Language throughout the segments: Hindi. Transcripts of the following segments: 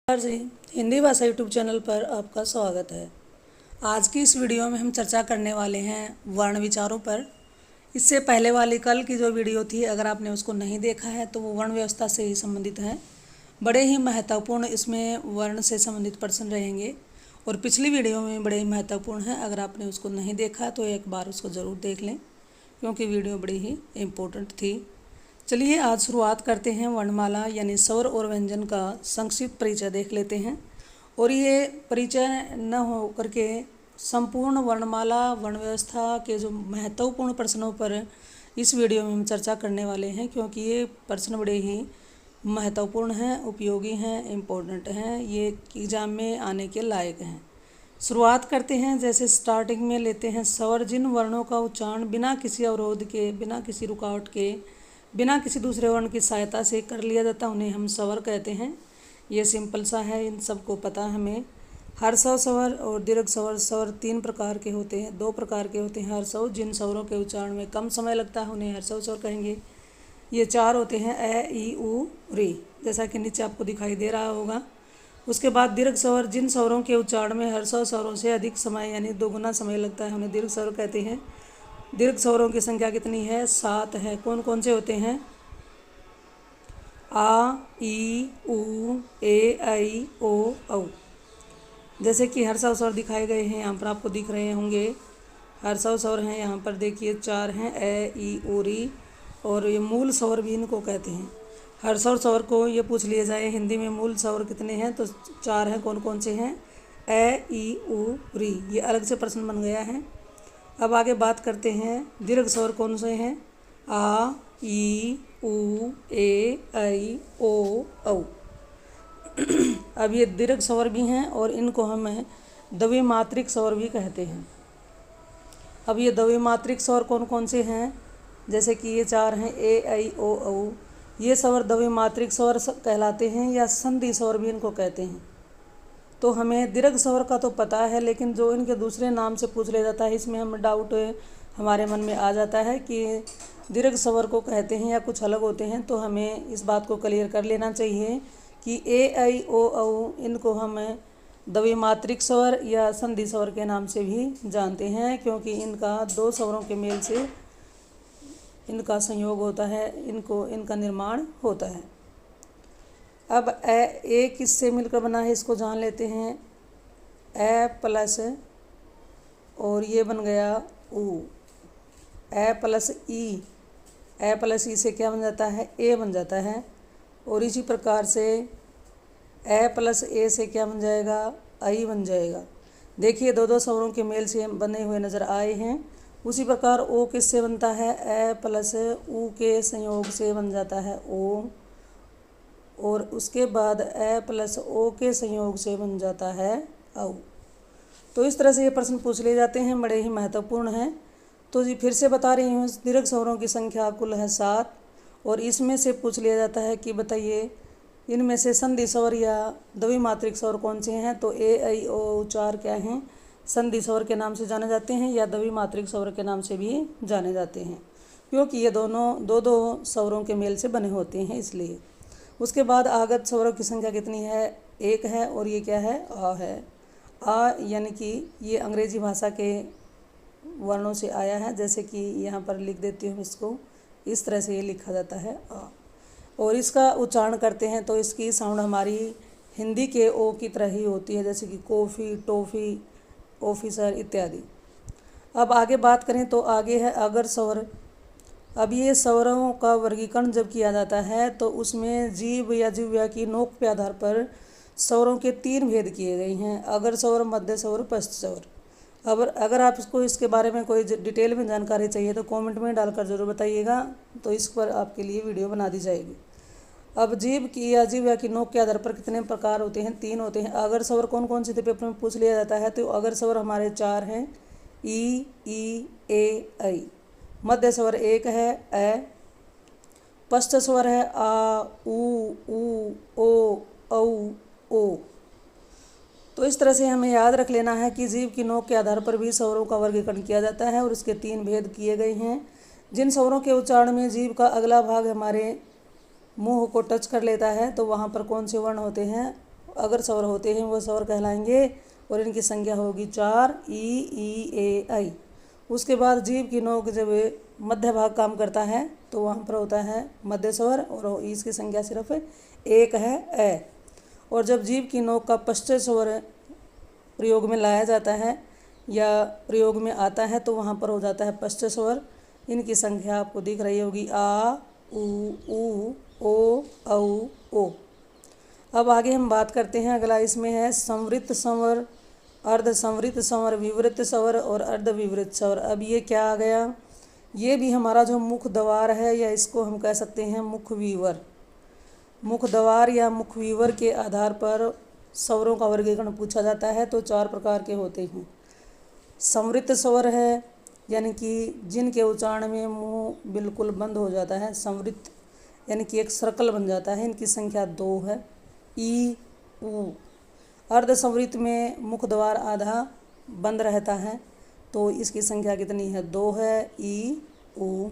जी हिंदी भाषा यूट्यूब चैनल पर आपका स्वागत है। आज की इस वीडियो में हम चर्चा करने वाले हैं वर्ण विचारों पर। इससे पहले वाली कल की जो वीडियो थी, अगर आपने उसको नहीं देखा है तो वो वर्ण व्यवस्था से ही संबंधित है। बड़े ही महत्वपूर्ण इसमें वर्ण से संबंधित प्रश्न रहेंगे और पिछली वीडियो में बड़े ही महत्वपूर्ण है। अगर आपने उसको नहीं देखा तो एक बार उसको ज़रूर देख लें, क्योंकि वीडियो बड़ी ही इम्पोर्टेंट थी। चलिए आज शुरुआत करते हैं। वर्णमाला यानी स्वर और व्यंजन का संक्षिप्त परिचय देख लेते हैं। और ये परिचय न हो करके संपूर्ण वर्णमाला वर्ण व्यवस्था के जो महत्वपूर्ण प्रश्नों पर इस वीडियो में हम चर्चा करने वाले हैं, क्योंकि ये प्रश्न बड़े ही महत्वपूर्ण हैं, उपयोगी हैं, इम्पोर्टेंट हैं, ये एग्जाम में आने के लायक हैं। शुरुआत करते हैं। जैसे स्टार्टिंग में लेते हैं स्वर। जिन वर्णों का उच्चारण बिना किसी अवरोध के, बिना किसी रुकावट के, बिना किसी दूसरे वर्ण की सहायता से कर लिया जाता उन्हें हम स्वर कहते हैं। ये सिंपल सा है, इन सबको पता है हमें। हर्षव स्वर और दीर्घ स्वर। स्वर तीन प्रकार के होते हैं, दो प्रकार के होते हैं। हर्षव, जिन स्वरों के उच्चारण में कम समय लगता है उन्हें हर्षव स्वर कहेंगे। ये चार होते हैं, ए ई उ री, जैसा कि नीचे आपको दिखाई दे रहा होगा। उसके बाद दीर्घ स्वर। जिन स्वरों के उच्चारण में हर्षव स्वरों से अधिक समय यानी दोगुना समय लगता है उन्हें दीर्घ स्वर कहते हैं। दीर्घ स्वरों की संख्या कितनी है? 7 है। कौन कौन से होते हैं? आ, ई, उ, ए, ऐ, ओ, औ। जैसे कि हर्षव स्वर दिखाए गए हैं, यहाँ पर आपको दिख रहे होंगे। हर्षव स्वर हैं, यहाँ पर देखिए 4 हैं, ए, ई, उ, री। और ये मूल स्वर भी इनको कहते हैं। हर्षव स्वर को ये पूछ लिया जाए हिंदी में मूल स्वर कितने हैं, तो 4 हैं। कौन कौन से हैं? ए, ई, उ, री। ये अलग से प्रश्न बन गया है। अब आगे बात करते हैं दीर्घ स्वर कौन से हैं? आ, ई, उ, ए, ऐ, ओ, औ। अब ये दीर्घ स्वर भी हैं और इनको हम द्विमात्रिक स्वर भी कहते हैं। अब ये द्विमात्रिक स्वर कौन कौन से हैं? जैसे कि ये 4 हैं, ए, ऐ, ओ, औ। ये स्वर द्विमात्रिक स्वर कहलाते हैं या संधि स्वर भी इनको कहते हैं। तो हमें दीर्घ स्वर का तो पता है, लेकिन जो इनके दूसरे नाम से पूछ लिया जाता है इसमें हम डाउट हमारे मन में आ जाता है कि दीर्घ स्वर को कहते हैं या कुछ अलग होते हैं। तो हमें इस बात को क्लियर कर लेना चाहिए कि ए, ऐ, ओ, औ इनको हम द्विमात्रिक स्वर या संधि स्वर के नाम से भी जानते हैं, क्योंकि इनका दो स्वरों के मेल से इनका संयोग होता है, इनका निर्माण होता है। अब ए किससे मिलकर बना है इसको जान लेते हैं। ए प्लस और ये बन गया उ, ए प्लस ई। ए प्लस ई से क्या बन जाता है? ए बन जाता है। और इसी प्रकार से ए प्लस ए से क्या बन जाएगा? आई बन जाएगा। देखिए दो दो स्वरों के मेल से बने हुए नज़र आए हैं। उसी प्रकार ओ किससे बनता है? ए प्लस उ के संयोग से बन जाता है ओ। और उसके बाद ए प्लस ओ के संयोग से बन जाता है औ। तो इस तरह से ये प्रश्न पूछ लिए जाते हैं, बड़े ही महत्वपूर्ण हैं। तो जी फिर से बता रही हूँ, दीर्घ स्वरों की संख्या कुल है 7 और इसमें से पूछ लिया जाता है कि बताइए इनमें से संधि स्वर या द्विमात्रिक स्वर कौन से हैं। तो ए, ऐ, ओ, 4 क्या हैं? संधि स्वर के नाम से जाने जाते हैं या द्विमात्रिक स्वर के नाम से भी जाने जाते हैं, क्योंकि ये दोनों दो दो स्वरों के मेल से बने होते हैं, इसलिए। उसके बाद आगत स्वरों की संख्या कितनी है? 1 है। और ये क्या है? आ है। आ यानी कि ये अंग्रेजी भाषा के वर्णों से आया है। जैसे कि यहाँ पर लिख देती हूँ इसको, इस तरह से ये लिखा जाता है आ। और इसका उच्चारण करते हैं तो इसकी साउंड हमारी हिंदी के ओ की तरह ही होती है, जैसे कि कॉफ़ी, टॉफ़ी, ऑफिसर इत्यादि। अब आगे बात करें तो आगे है अगर स्वर। अब ये स्वरों का वर्गीकरण जब किया जाता है तो उसमें जीभ या जिह्वा की नोक के आधार पर स्वरों के 3 भेद किए गए हैं, अगर स्वर, मध्य स्वर, पश्च स्वर। अब अगर आप इसके बारे में कोई डिटेल में जानकारी चाहिए तो कमेंट में डालकर ज़रूर बताइएगा, तो इस पर आपके लिए वीडियो बना दी जाएगी। अब जीभ की या जिह्वा की नोक के आधार पर कितने प्रकार होते हैं? 3 होते हैं। अगर स्वर कौन कौन से पेपर में पूछ लिया जाता है तो अगर स्वर हमारे 4 हैं, ई, ए, ऐ। मध्य स्वर 1 है, ए। पश्च स्वर है आ, उ, ओ, औ, ओ। तो इस तरह से हमें याद रख लेना है कि जीभ की नोक के आधार पर भी स्वरों का वर्गीकरण किया जाता है और इसके 3 भेद किए गए हैं। जिन स्वरों के उच्चारण में जीभ का अगला भाग हमारे मुंह को टच कर लेता है तो वहाँ पर कौन से वर्ण होते हैं? अगर स्वर होते हैं वो स्वर कहलाएंगे और इनकी संख्या होगी 4 ई ए आई। उसके बाद जीभ की नोक जब मध्य भाग काम करता है तो वहाँ पर होता है मध्य स्वर और इसकी संख्या सिर्फ 1 है ए। और जब जीभ की नोक का पश्चय स्वर प्रयोग में लाया जाता है या प्रयोग में आता है तो वहाँ पर हो जाता है पश्चय स्वर। इनकी संख्या आपको दिख रही होगी आ उ ओ औ ओ। अब आगे हम बात करते हैं, अगला इसमें है संवृत स्वर, अर्ध संवृत स्वर, विवृत स्वर और अर्ध विवृत स्वर। अब ये क्या आ गया, ये भी हमारा जो मुख द्वार है या इसको हम कह सकते हैं मुखवीवर। मुख द्वार या मुखवीवर के आधार पर स्वरों का वर्गीकरण पूछा जाता है तो 4 प्रकार के होते हैं। संवृत स्वर है यानी कि जिनके उच्चारण में मुंह बिल्कुल बंद हो जाता है, संवृत यानी कि एक सर्कल बन जाता है, इनकी संख्या 2 है ई उ। अर्ध संवृत में मुख द्वार आधा बंद रहता है तो इसकी संख्या कितनी है, 2 है ई उ।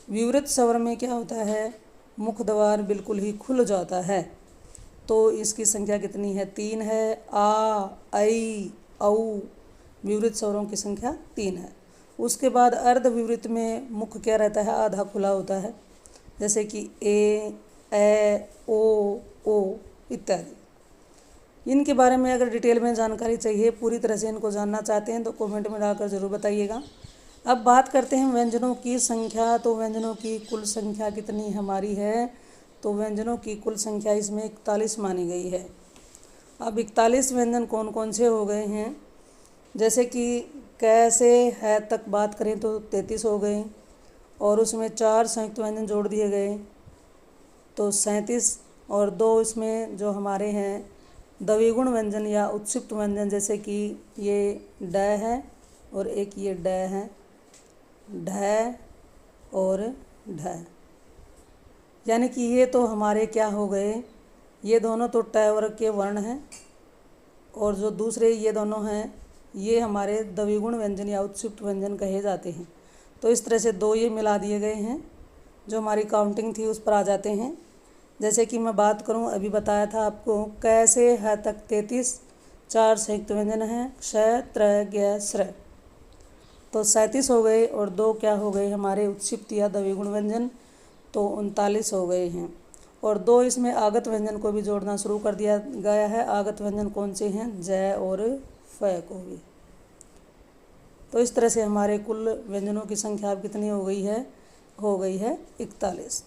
विवृत स्वर में क्या होता है, मुख द्वार बिल्कुल ही खुल जाता है तो इसकी संख्या कितनी है, 3 है आ ऐ औ। विवृत स्वरों की संख्या 3 है। उसके बाद अर्ध विवृत में मुख क्या रहता है, आधा खुला होता है, जैसे कि ए ओ इत्यादि। इनके बारे में अगर डिटेल में जानकारी चाहिए, पूरी तरह से इनको जानना चाहते हैं तो कमेंट में डालकर ज़रूर बताइएगा। अब बात करते हैं व्यंजनों की संख्या। तो व्यंजनों की कुल संख्या कितनी हमारी है, तो व्यंजनों की कुल संख्या इसमें 41 मानी गई है। अब 41 व्यंजन कौन कौन से हो गए हैं, जैसे कि कैसे है तक बात करें तो 33 हो गए और उसमें 4 संयुक्त व्यंजन जोड़ दिए गए तो 37, और 2 इसमें जो हमारे हैं द्विगुण व्यंजन या उत्क्षिप्त व्यंजन, जैसे कि ये ड है और एक ये ड है, ढ और ढ, यानी कि ये तो हमारे क्या हो गए, ये दोनों तो ट वर्ग के वर्ण हैं और जो दूसरे ये दोनों हैं ये हमारे द्विगुण व्यंजन या उत्क्षिप्त व्यंजन कहे जाते हैं। तो इस तरह से 2 ये मिला दिए गए हैं, जो हमारी काउंटिंग थी उस पर आ जाते हैं। जैसे कि मैं बात करूं, अभी बताया था आपको कैसे है तक 33, 4 संयुक्त व्यंजन हैं क्ष त्र ज्ञ स्र, तो 37 हो गए और 2 क्या हो गए हमारे उत्क्षिप्त या द्विगुण व्यंजन, तो 39 हो गए हैं। और 2 इसमें आगत व्यंजन को भी जोड़ना शुरू कर दिया गया है। आगत व्यंजन कौन से हैं, ज और फ को भी। तो इस तरह से हमारे कुल व्यंजनों की संख्या अब कितनी हो गई है 41।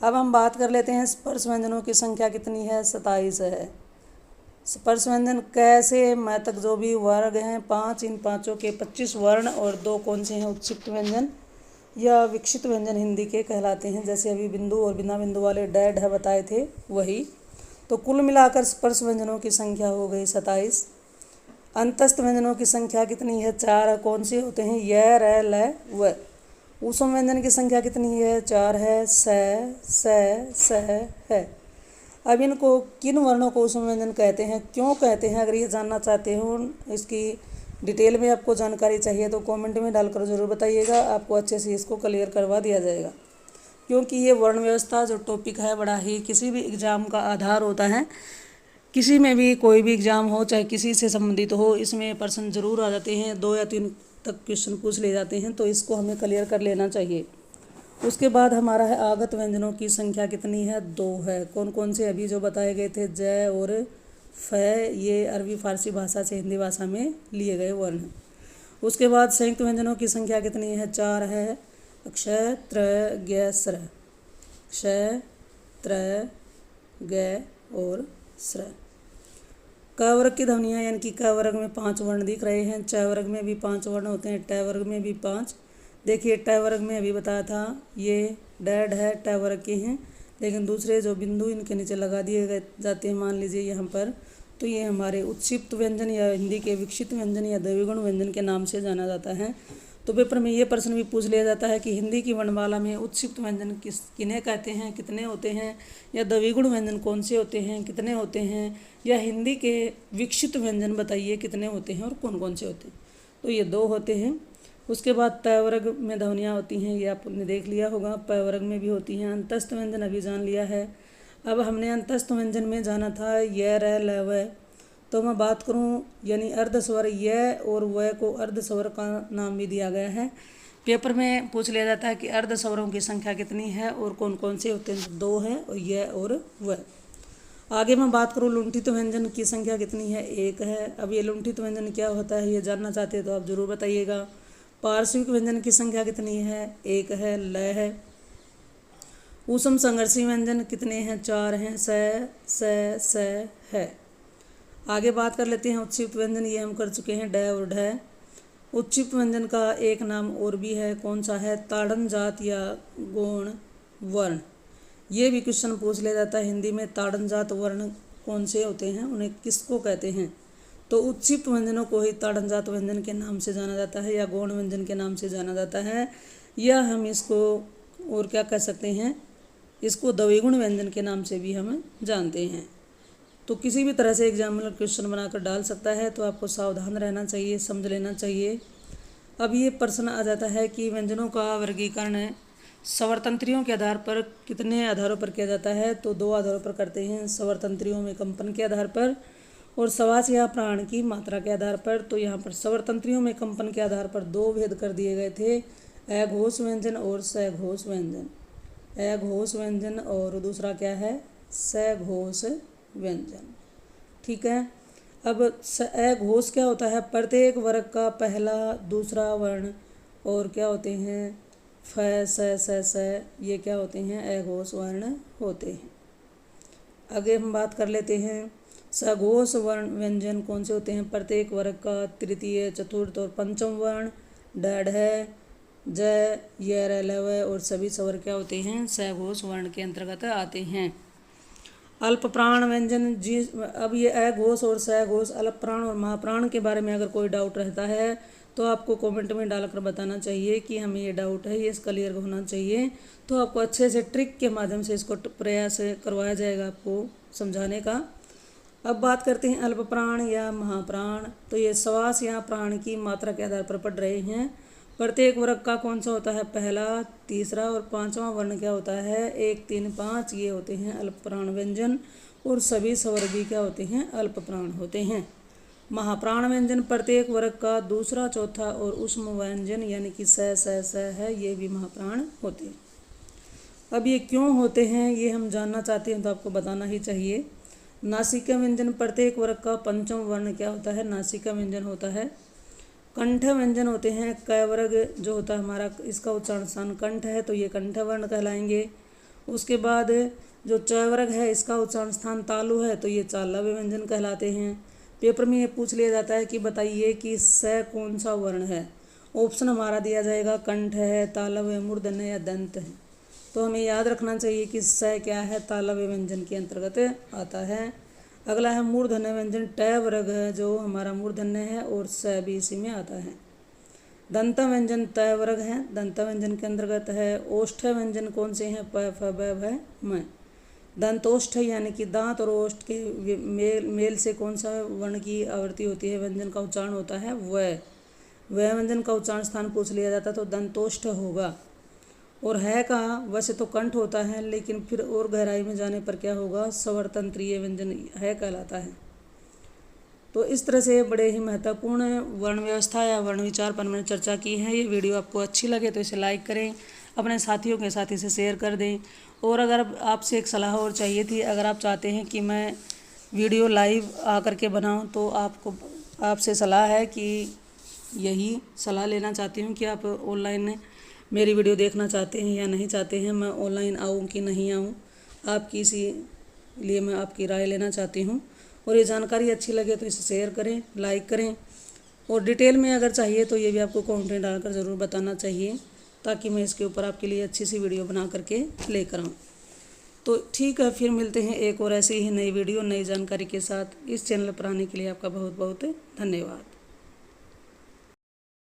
अब हम बात कर लेते हैं स्पर्श व्यंजनों की संख्या कितनी है, 27 है। स्पर्श व्यंजन कैसे मैं तक जो भी वर्ग हैं 5, इन पाँचों के 25 वर्ण और 2 कौन से हैं उत्क्षिप्त व्यंजन या विकसित व्यंजन हिंदी के कहलाते हैं, जैसे अभी बिंदु और बिना बिंदु वाले ढ बताए थे वही। तो कुल मिलाकर स्पर्श व्यंजनों की संख्या हो गई 27। अंतस्थ व्यंजनों की संख्या कितनी है, 4। कौन से होते हैं, य र ल व। ऊष्म व्यंजन की संख्या कितनी है, 4 है, स है। अब इनको किन वर्णों को ऊष्म व्यंजन कहते हैं, क्यों कहते हैं, अगर ये जानना चाहते हो, इसकी डिटेल में आपको जानकारी चाहिए तो कमेंट में डालकर ज़रूर बताइएगा, आपको अच्छे से इसको क्लियर करवा दिया जाएगा। क्योंकि ये वर्ण व्यवस्था जो टॉपिक है बड़ा ही किसी भी एग्ज़ाम का आधार होता है। किसी में भी कोई भी एग्ज़ाम हो चाहे किसी से संबंधित हो, इसमें प्रश्न जरूर आ जाते हैं, 2 या 3 तक क्वेश्चन पूछ ले जाते हैं, तो इसको हमें क्लियर कर लेना चाहिए। उसके बाद हमारा है आगत व्यंजनों की संख्या कितनी है, 2 है। कौन कौन से अभी जो बताए गए थे, ज और फ, ये अरबी फारसी भाषा से हिंदी भाषा में लिए गए वर्ण। उसके बाद संयुक्त व्यंजनों की संख्या कितनी है, 4 है। क्ष त्र ज्ञ स्र, क्ष त्र ज्ञ और स्र। क वर्ग की ध्वनियाँ यानी कि क वर्ग में 5 वर्ण दिख रहे हैं, च वर्ग में भी 5 वर्ण होते हैं, ट वर्ग में भी 5। देखिए ट वर्ग में अभी बताया था ये ड है ट वर्ग के हैं, लेकिन दूसरे जो बिंदु इनके नीचे लगा दिए जाते हैं, मान लीजिए यहाँ पर, तो ये हमारे उत्क्षिप्त व्यंजन या हिंदी के विकसित व्यंजन या द्विगुण व्यंजन के नाम से जाना जाता है। तो पेपर में ये प्रश्न भी पूछ लिया जाता है कि हिंदी की वर्णमाला में उत्क्षिप्त व्यंजन किन्हें कहते हैं, कितने होते हैं, या द्विगुण व्यंजन कौन से होते हैं, कितने होते हैं, या हिंदी के विकसित व्यंजन बताइए कितने होते हैं और कौन कौन से होते हैं। तो ये 2 होते हैं। उसके बाद प वर्ग में ध्वनियाँ होती हैं, ये आपने देख लिया होगा, प वर्ग में भी होती हैं। अंतस्थ व्यंजन अभी जान लिया है। अब हमने अंतस्थ व्यंजन में जाना था य र ल व, तो मैं बात करूं यानी अर्धस्वर य और व को अर्धस्वर का नाम भी दिया गया है। पेपर में पूछ लिया जाता है कि अर्धस्वरों की संख्या कितनी है और कौन कौन से होते हैं, 2 है और य और व। आगे मैं बात करूं लुंठित व्यंजन की संख्या कितनी है, 1 है। अब ये लुंठित व्यंजन क्या होता है ये जानना चाहते हैं तो आप जरूर बताइएगा। पार्श्विक व्यंजन की संख्या कितनी है, 1 है, ल है। ऊष्म संघर्षी व्यंजन कितने हैं, 4 हैं, स है। आगे बात कर लेते हैं उत्क्षिप्त व्यंजन, ये हम कर चुके हैं, ड और ढ। उत्क्षिप्त व्यंजन का एक नाम और भी है, कौन सा है, ताड़न जात या गौण वर्ण। ये भी क्वेश्चन पूछ लिया जाता है हिंदी में, ताड़न जात वर्ण कौन से होते हैं, उन्हें किसको कहते हैं। तो उत्क्षिप्त व्यंजनों को ही ताड़न जात व्यंजन के नाम से जाना जाता है या गौण व्यंजन के नाम से जाना जाता है, या हम इसको और क्या कह सकते हैं, इसको द्विगुण व्यंजन के नाम से भी हम जानते हैं। तो किसी भी तरह से एग्जामिनर क्वेश्चन बनाकर डाल सकता है, तो आपको सावधान रहना चाहिए, समझ लेना चाहिए। अब ये प्रश्न आ जाता है कि व्यंजनों का वर्गीकरण स्वरतंत्रियों के आधार पर कितने आधारों पर किया जाता है, तो 2 आधारों पर करते हैं, स्वरतंत्रियों में कंपन के आधार पर और श्वास या प्राण की मात्रा के आधार पर। तो यहाँ पर स्वरतंत्रियों में कंपन के आधार पर 2 भेद कर दिए गए थे, अघोष व्यंजन और सघोष व्यंजन। अघोष व्यंजन और दूसरा क्या है, सघोष व्यंजन। ठीक है। अब अघोष क्या होता है, प्रत्येक वर्ग का पहला दूसरा वर्ण और क्या होते हैं, फ स ये क्या होते हैं, अघोष वर्ण होते हैं। आगे हम बात कर लेते हैं सघोष वर्ण व्यंजन कौन से होते हैं, प्रत्येक वर्ग का तृतीय, चतुर्थ और पंचम वर्ण, ड ढ ज य र ल व और सभी स्वर क्या होते हैं, सघोष वर्ण के अंतर्गत आते हैं। अल्प प्राण व्यंजन जी, अब ये अघोष और सघोष, अल्प प्राण और महाप्राण के बारे में अगर कोई डाउट रहता है तो आपको कमेंट में डालकर बताना चाहिए कि हमें ये डाउट है, ये क्लियर होना चाहिए। तो आपको अच्छे से ट्रिक के माध्यम से इसको प्रयास करवाया जाएगा आपको समझाने का। अब बात करते हैं अल्प प्राण या महाप्राण। तो ये श्वास या प्राण की मात्रा के आधार पर पढ़ रहे हैं। प्रत्येक वर्ग का कौन सा होता है, पहला, तीसरा और पांचवा वर्ण क्या होता है, 1 3 5, ये होते हैं अल्प प्राण व्यंजन और सभी स्वर्गीय क्या होते हैं, अल्प प्राण होते हैं। महाप्राण व्यंजन प्रत्येक वर्ग का दूसरा, चौथा और ऊष्म व्यंजन यानी कि स है, ये भी महाप्राण होते हैं। अब ये क्यों होते हैं ये हम जानना चाहते हैं तो आपको बताना ही चाहिए। नासिका व्यंजन प्रत्येक वर्ग का पंचम वर्ण क्या होता है, नासिका व्यंजन होता है। कंठ व्यंजन होते हैं, क वर्ग जो होता है हमारा, इसका उच्चारण स्थान कंठ है तो ये कंठ वर्ण कहलाएंगे। उसके बाद जो च वर्ग है इसका उच्चारण स्थान तालु है तो ये चालव्य व्यंजन कहलाते हैं। पेपर में ये पूछ लिया जाता है कि बताइए कि स कौन सा वर्ण है। ऑप्शन हमारा दिया जाएगा कंठ है, तालव्य, मूर्धन्य या दंत है। तो हमें याद रखना चाहिए कि स क्या है, तालव्य व्यंजन के अंतर्गत आता है। अगला है मूर्धन्य व्यंजन, ट वर्ग है जो हमारा मूर्धन्य है और स भी इसी में आता है। दंत व्यंजन त वर्ग है, दंत व्यंजन के अंतर्गत है। ओष्ठ व्यंजन कौन से हैं, प फ ब भ म। दंतोष्ठ यानी कि दांत और ओष्ठ के मेल से कौन सा वर्ण की आवृत्ति होती है, व्यंजन का उच्चारण होता है व व्यंजन का उच्चारण स्थान पूछ लिया जाता तो दंतोष्ठ होगा। और है का वैसे तो कंठ होता है लेकिन फिर और गहराई में जाने पर क्या होगा, स्वरतंत्रीय व्यंजन है कहलाता है। तो इस तरह से बड़े ही महत्वपूर्ण वर्ण व्यवस्था या वर्ण विचार पर मैंने चर्चा की है। ये वीडियो आपको अच्छी लगे तो इसे लाइक करें, अपने साथियों के साथ इसे शेयर कर दें। और अगर आपसे एक सलाह और चाहिए थी, अगर आप चाहते हैं कि मैं वीडियो लाइव आकर के बनाऊँ तो आपसे सलाह है कि यही सलाह लेना चाहती हूँ कि आप ऑनलाइन मेरी वीडियो देखना चाहते हैं या नहीं चाहते हैं, मैं ऑनलाइन आऊँ कि नहीं आऊँ, आपकी इसी लिए मैं आपकी राय लेना चाहती हूँ। और ये जानकारी अच्छी लगे तो इसे शेयर करें, लाइक करें। और डिटेल में अगर चाहिए तो ये भी आपको कमेंट में डालकर ज़रूर बताना चाहिए ताकि मैं इसके ऊपर आपके लिए अच्छी सी वीडियो बना करके लेकर आऊँ। तो ठीक है, फिर मिलते हैं एक और ऐसी ही नई वीडियो नई जानकारी के साथ। इस चैनल पर आने के लिए आपका बहुत बहुत धन्यवाद।